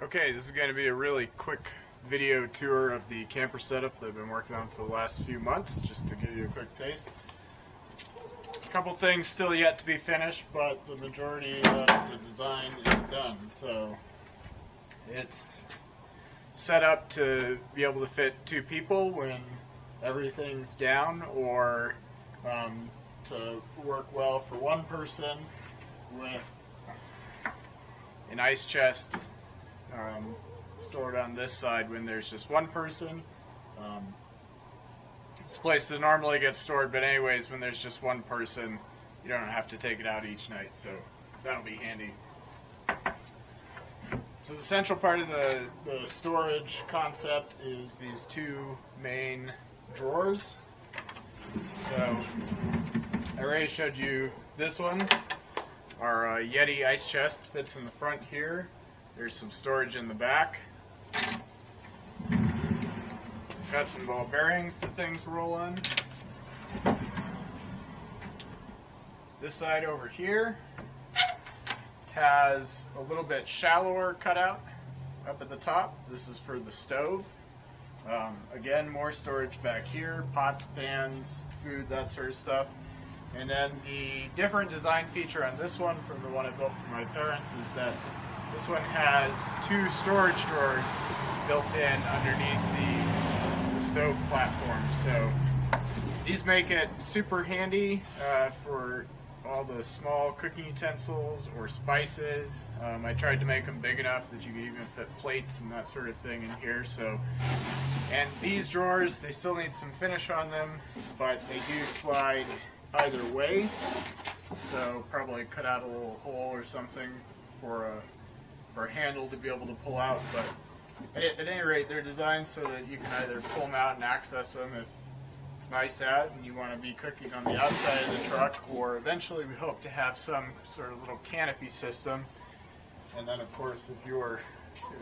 Okay, this is going to be a really quick video tour of the camper setup that I've been working on for the last few months, just to give you a quick taste. A couple things still yet to be finished, but the majority of the design is done. So it's set up to be able to fit 2 people when everything's down, or to work well for 1 person with an ice chest stored on this side when there's just 1 person. This place that normally gets stored, but anyways, when there's just 1 person, you don't have to take it out each night, so that'll be handy. So the central part of the storage concept is these 2 main drawers. So I already showed you this one. Our Yeti ice chest fits in the front here. There's some storage in the back. It's got some ball bearings that things roll on. This side over here has a little bit shallower cutout up at the top. This is for the stove. Again, more storage back here, pots, pans, food, that sort of stuff. And then the different design feature on this one from the one I built for my parents is that this one has 2 storage drawers built in underneath the stove platform. So these make it super handy for all the small cooking utensils or spices. I tried to make them big enough that you could even fit plates and that sort of thing in here. And these drawers, they still need some finish on them, but they do slide either way. So probably cut out a little hole or something for a handle to be able to pull out. But at any rate, they're designed so that you can either pull them out and access them if it's nice out and you want to be cooking on the outside of the truck, or eventually we hope to have some sort of little canopy system. And then of course if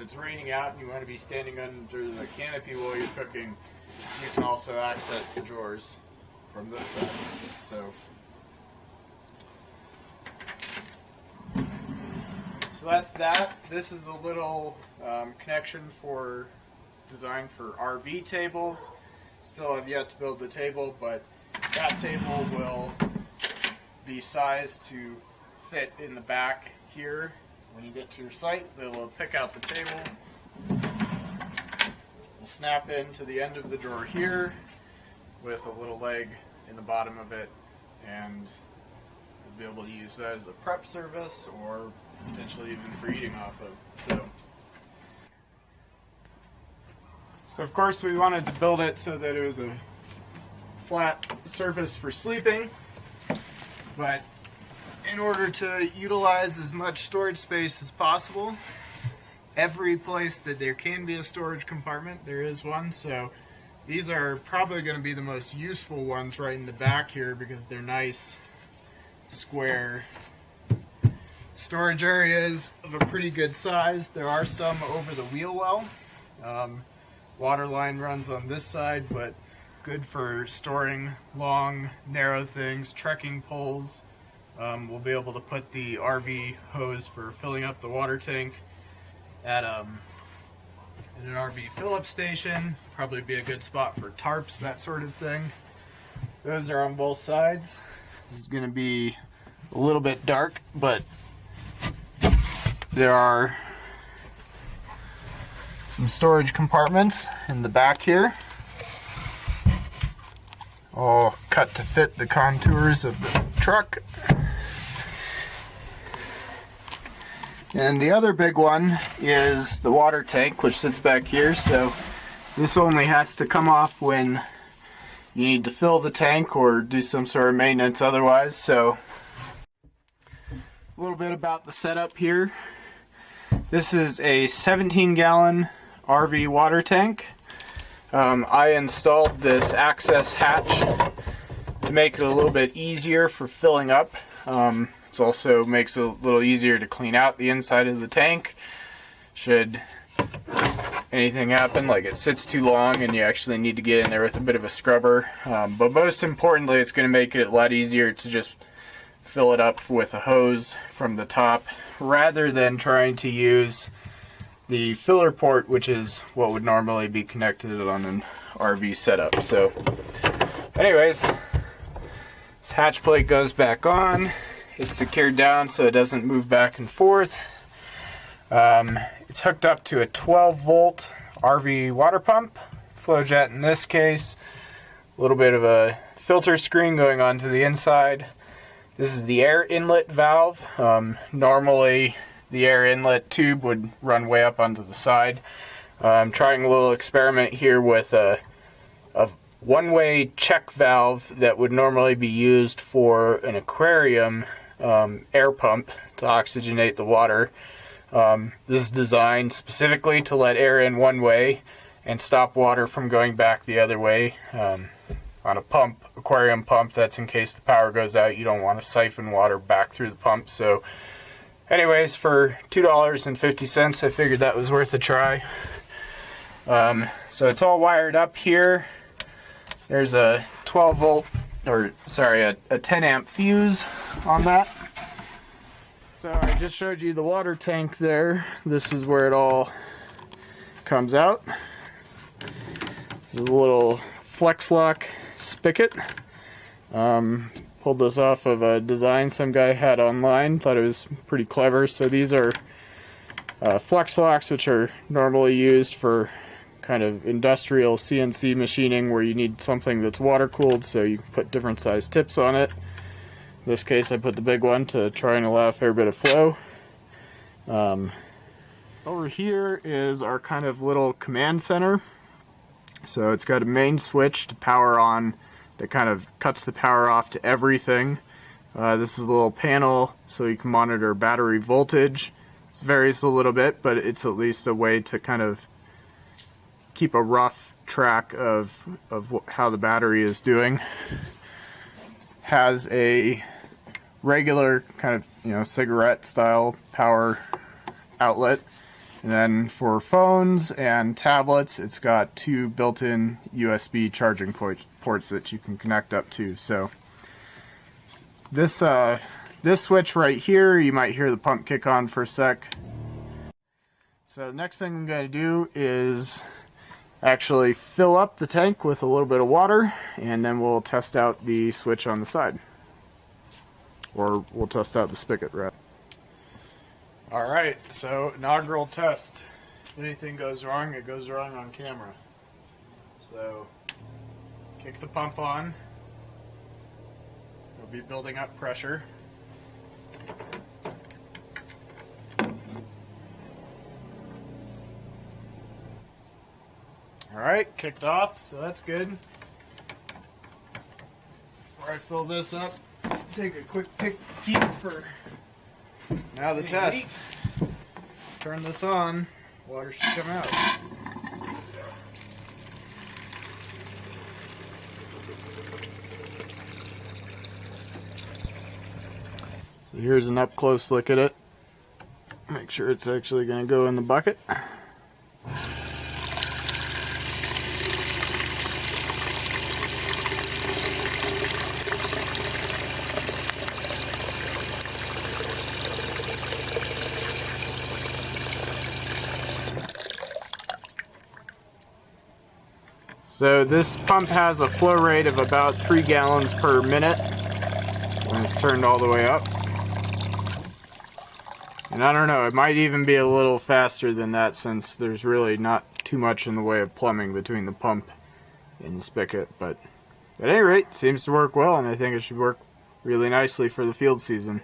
it's raining out and you want to be standing under the canopy while you're cooking, you can also access the drawers from this side. So that's that. This is a little connection for design for RV tables. Still have yet to build the table, but that table will be sized to fit in the back here. When you get to your site, they will pick out the table. We'll snap into the end of the drawer here with a little leg in the bottom of it, and we'll be able to use that as a prep service or potentially even for eating off of. So of course we wanted to build it so that it was a flat surface for sleeping, but in order to utilize as much storage space as possible, every place that there can be a storage compartment, there is one. So these are probably going to be the most useful ones right in the back here, because they're nice square storage areas of a pretty good size. There are some over the wheel well. Water line runs on this side, but good for storing long, narrow things, trekking poles. We'll be able to put the RV hose for filling up the water tank at an RV fill-up station. Probably be a good spot for tarps, that sort of thing. Those are on both sides. This is going to be a little bit dark, but there are some storage compartments in the back here, all cut to fit the contours of the truck. And the other big one is the water tank, which sits back here. So this only has to come off when you need to fill the tank or do some sort of maintenance otherwise. So a little bit about the setup here. This is a 17-gallon RV water tank. I installed this access hatch to make it a little bit easier for filling up. It also makes it a little easier to clean out the inside of the tank should anything happen, like it sits too long and you actually need to get in there with a bit of a scrubber. But most importantly, it's going to make it a lot easier to just fill it up with a hose from the top rather than trying to use the filler port, which is what would normally be connected on an RV setup. So anyways, this hatch plate goes back on. It's secured down so it doesn't move back and forth. It's hooked up to a 12 volt RV water pump, flow jet in this case. A little bit of a filter screen going on to the inside. This is the air inlet valve. Normally the air inlet tube would run way up onto the side. I'm trying a little experiment here with a one-way check valve that would normally be used for an aquarium air pump to oxygenate the water. This is designed specifically to let air in one way and stop water from going back the other way. On a pump, aquarium pump, that's in case the power goes out. You don't want to siphon water back through the pump. So anyways, for $2.50, I figured that was worth a try. So it's all wired up here. There's a 12 volt, or sorry, a 10 amp fuse on that. So I just showed you the water tank there. This is where it all comes out. This is a little flex lock spigot. Pulled this off of a design some guy had online. Thought it was pretty clever. So these are flex locks, which are normally used for kind of industrial CNC machining where you need something that's water cooled, so you can put different size tips on it. In this case I put the big one to try and allow a fair bit of flow. Over here is our kind of little command center. So it's got a main switch to power on that kind of cuts the power off to everything. This is a little panel so you can monitor battery voltage. It varies a little bit, but it's at least a way to kind of keep a rough track of how the battery is doing. Has a regular kind of, you know, cigarette style power outlet, and then for phones and tablets it's got two built-in USB charging ports that you can connect up to. So this switch right here, you might hear the pump kick on for a sec. So the next thing I'm going to do is actually fill up the tank with a little bit of water, and then we'll test out the switch on the side. Or we'll test out the spigot, rather. Alright, so inaugural test. If anything goes wrong, it goes wrong on camera. So, kick the pump on. We'll be building up pressure. Alright, kicked off, so that's good. Before I fill this up, take a quick peek for now the test. Turn this on, water should come out. So here's an up close look at it. Make sure it's actually going to go in the bucket. So this pump has a flow rate of about 3 gallons per minute when it's turned all the way up. And I don't know, it might even be a little faster than that since there's really not too much in the way of plumbing between the pump and the spigot. But at any rate, it seems to work well, and I think it should work really nicely for the field season.